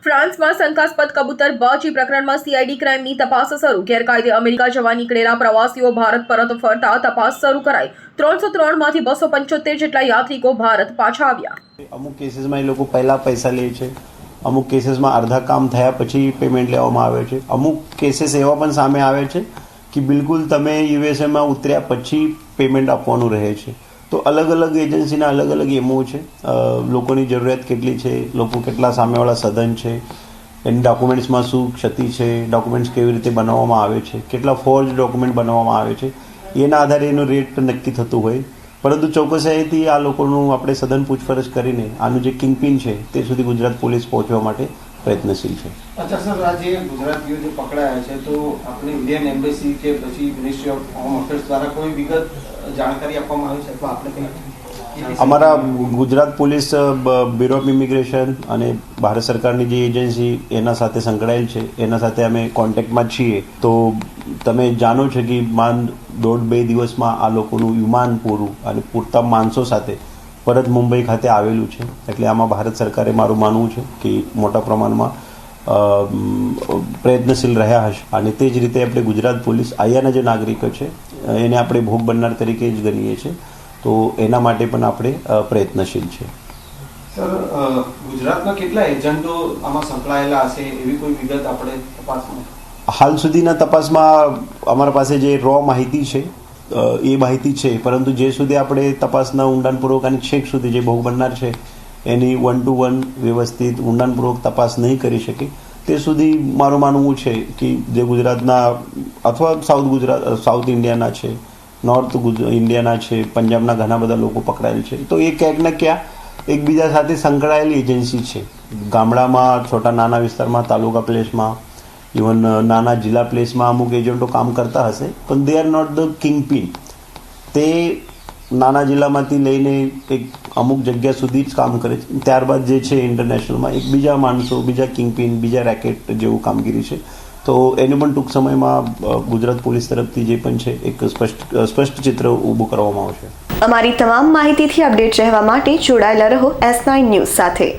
ફ્રાન્સમાં શંકાસ્પદ કબૂતર બાજી પ્રકરણમાં સીઆઈડી ક્રાઇમની તપાસ શરૂ. ગેરકાયદે અમેરિકા જવા નીકળેલા પ્રવાસીઓ ભારત પરત ફરતા તપાસ શરૂ કરાઈ. 303 માંથી 275 જેટલા યાત્રિકો ભારત પાછા આવ્યા. અમુક કેસીસમાં એ લોકો પહેલા પૈસા લે છે, અમુક કેસીસમાં અડધા કામ થયા પછી પેમેન્ટ લેવામાં આવે છે. અમુક કેસીસ એવા પણ સામે આવે છે કે બિલકુલ તમે યુએસએમાં ઉતર્યા પછી પેમેન્ટ આપવાનું રહે છે. તો અલગ અલગ એજન્સીના અલગ અલગ એમઓ છે, લોકોની જરૂરિયાત કેટલી છે, લોકો કેટલા સામેવાળા સઘન છે, એની ડોક્યુમેન્ટ્સમાં શું ક્ષતિ છે, ડોક્યુમેન્ટ્સ કેવી રીતે બનાવવામાં આવે છે, કેટલા ફોર્જ ડોક્યુમેન્ટ બનાવવામાં આવે છે, એના આધારે એનું રેટ નક્કી થતું હોય. પરંતુ ચોક્કસાઈથી આ લોકોનું આપણે સઘન પૂછપરછ કરીને આનું જે કિંગપિન છે તે સુધી ગુજરાત પોલીસ પહોંચવા માટે પ્રયત્નશીલ છે. અચ્છા સર, આજે ગુજરાતીઓ જે પકડાયા છે તો આપણે ઇન્ડિયન એમ્બેસી કે પછી મિનિસ્ટ્રી ઓફ હોમ અફેર્સ દ્વારા કોઈ વિગત જાણકારી આપવામાં આવી છે તો આપણે અમારા Gujarat police bureau of immigration અને ભારત સરકારની જે એજન્સી એના સાથે સંકળાયેલ છે એના સાથે અમે કોન્ટેક્ટમાં છીએ. તો તમે જાણો છો કે માંડ 1.5-2 દિવસમાં આ લોકોનું વિમાન પૂરું અને પૂરતા માણસો સાથે પરત મુંબઈ ખાતે આવેલું છે. એટલે આમાં ભારત સરકારે મારું માનવું છે કે મોટા પ્રમાણમાં પ્રયત્નશીલ રહ્યા હશે અને તે જ રીતે આપણે ગુજરાત પોલીસ અહીંયાના જે નાગરિકો છે એને આપણે ભોગ બનનાર તરીકે જ ગણીએ છીએ. તો એના માટે પણ આપણે પ્રયત્નશીલ છે. સર, ગુજરાતના કેટલા એજન્ટો આમાં સંકળાયેલા હશે એવી કોઈ વિગત આપણે તપાસમાં? હાલ સુધીના તપાસમાં અમારા પાસે જે રો માહિતી છે એ માહિતી છે, પરંતુ જે સુધી આપણે તપાસના ઊંડાણપૂર્વક અને છેક સુધી જે ભોગ બનનાર છે એની 1-to-1 વ્યવસ્થિત ઊંડાણપૂર્વક તપાસ નહીં કરી શકે તે સુધી મારું માનવું છે કે જે ગુજરાતના અથવા સાઉથ ઇન્ડિયાના છે, નોર્થ ઇન્ડિયાના છે, પંજાબના ઘણા બધા લોકો પકડાયેલ છે. તો એ ક્યાંક ને ક્યાં એકબીજા સાથે સંકળાયેલી એજન્સી છે. ગામડામાં, છોટા નાના વિસ્તારમાં, તાલુકા પ્લેસમાં, ઇવન નાના જિલ્લા પ્લેસમાં અમુક એજન્ટો કામ કરતા હશે, પણ they are not the kingpin. તે નાના જિલ્લામાંથી લઈને એક અમુક જગ્યા સુધી જ કામ કરે છે. ત્યારબાદ જે છે ઇન્ટરનેશનલમાં એક બીજા માણસો, બીજા કિંગ પિન, બીજા રેકેટ જેવું કામગીરી છે. તો એનું પણ ટૂંક સમયમાં ગુજરાત પોલીસ તરફથી જે પણ છે એક સ્પષ્ટ ચિત્ર ઊભું કરવામાં આવશે. અમારી તમામ માહિતીથી અપડેટ રહેવા માટે જોડાયેલા રહો S9 ન્યૂઝ સાથે.